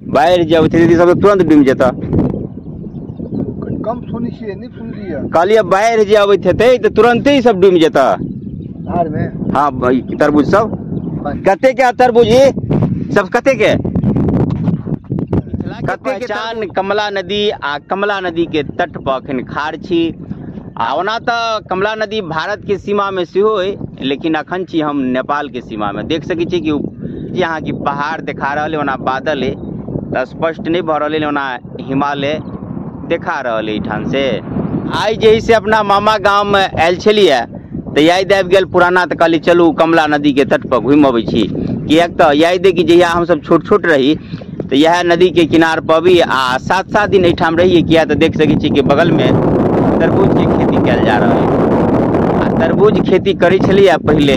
बाहर जब थे सब तुरंत डूब जाता। कम सुनी छिए नहीं सुन लिया कहलिए बाहर जे अबैत हेतै तो तुरंत ही सब डूब जाता। धार में हाँ तरबूज सब कते के तरबूज सब कते के पहचान कमला नदी आ कमला नदी के तट पर अखन खाड़ छी। आ ओना तो कमला नदी भारत के सीमा में सेहो है, लेकिन अखन छी हम नेपाल के सीमा में। देख सकै छी कि यहाँ की पहाड़ देखा रहा है, ओना बादल है तो स्पष्ट नहीं भ रहा है, ओना हिमालय देखा रहा है ठान से। आई जैसे अपना मामा गाँव में आयल छलिए तो याद आबि गेल पुराना, तो कहली चलू कमला नदी के तट पर घूम अबै छी। किएक तो याद है कि जहिया हम सब छोट छोट रही तो यह नदी के किनार पर भी आ 7-7 दिन एठाम रहिए। किया तो देख सकै छी कि बगल में तरबूज के खेती कल जा रहा है। आ तरबूज खेती करै छलिए पहले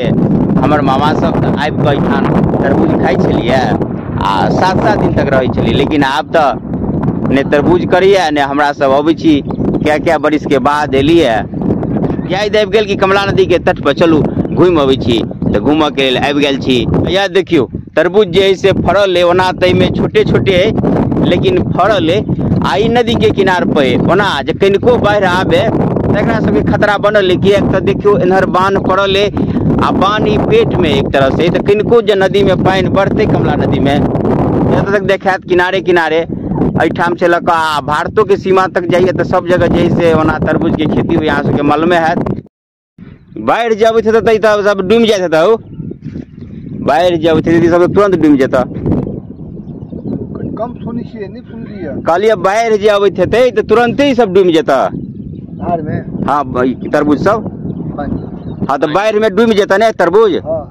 हमर मामा सब आबि कऽ एठाम तरबूज खाइ छलिए आ 7-7 दिन तक रहै छलिए। लेकिन आब तो ने तरबूज करिए ने हमरा सब अबै छी क्या बरिस के बाद एलिए। याद आबि गेल कि कमला नदी के तट पर चलू घूम अबै छी, तो घूमऽ के लेल आबि गेल छी। याद देखियो तरबूज जे है से फड़ल है, ओना तै में छोटे छोटे है लेकिन फड़ल है। आ ई नदी के किनार पर ओना जे कनिको बाढ़ि आबे तो एकरा सबके खतरा बनल है। किएक तो देखियो इधर बांध पड़ल है आ बांध ई पेट में एक तरह से, तो कनिको जे नदी में पानी बढ़ते कमला नदी में जहाँ तक देखात किनारे किनारे एठाम से लक आ भारतों के सीमा तक जाइए तो सब जगह जैसे ओना तरबूज के खेती हुई यहाँ सबके मलमे है। बाढ़ जब थे तो सब डूब जाते था, बाढ़ जब थे सब तुरंत डूब जाता। कम सुनी छिए नहीं सुन लिया कहलिए बाढ़ जे अबैत हेतै तो तुरंत ही सब डूब जाता। धार में हाँ तरबूज सब हाँ तो बाढ़ में डूब जाता ने तरबूज। हाँ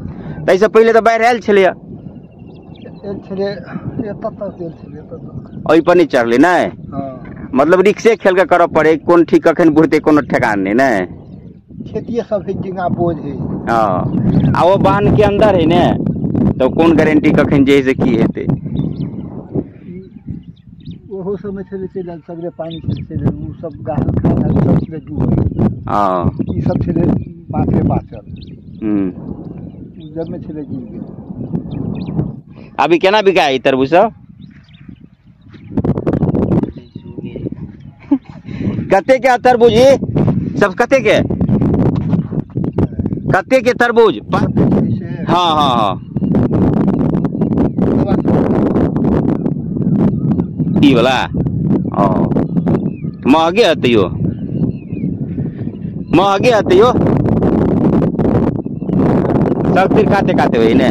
तैसे पहले तो बाढ़ आयल छलै, ओहि पर नहीं चढ़ले ना। हाँ मतलब रिक्शे खेल के करऽ पड़े, कौन ठीक कखन बुझते कोनो ठेकान नहीं ना। खेती सब है जिंगा बोझ है। हाँ आ वो बांध के अंदर है ने, तो कौन गारंटी कखन जे से की हेतै। ओहो सब में चले सगरे पानी चले उ सब गाहल खाना सब चले डूब। हाँ ई सब चले माथे बाचल जब में चले गिर गेल। अभी केना बिका है तरबूज सब कते के तरबूज सब कते के तरबूज हाँ हाँ हाँ ई वाला महगे हतै यो, महगे हतै यो सब तीर काते काते हुई ने।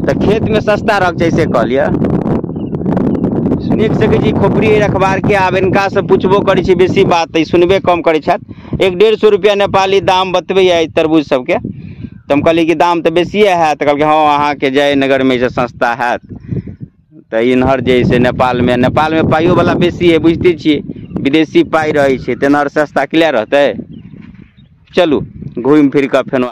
तो खेत में सस्ता रख जैसे कहलिए देख सकै छी। खोपड़ी अखबार के आब इनका से पूछबो करै छी बेसी बात सुनबे कम करै छथि। 150 रुपया नेपाली दाम बतबै है तरबूज सबके। तो हम कहलिए कि दाम तो बेसिए है, तो कहलकै हाँ अहाँ के जयनगर में से सस्ता है। तो इन्हर जैसे नेपाल में पाइयो वाला बेसी है, बुझते छियै विदेशी पाई रहे छै, तो इन्हर सस्ता किया रहतै। चलू घूम फिर के फेनो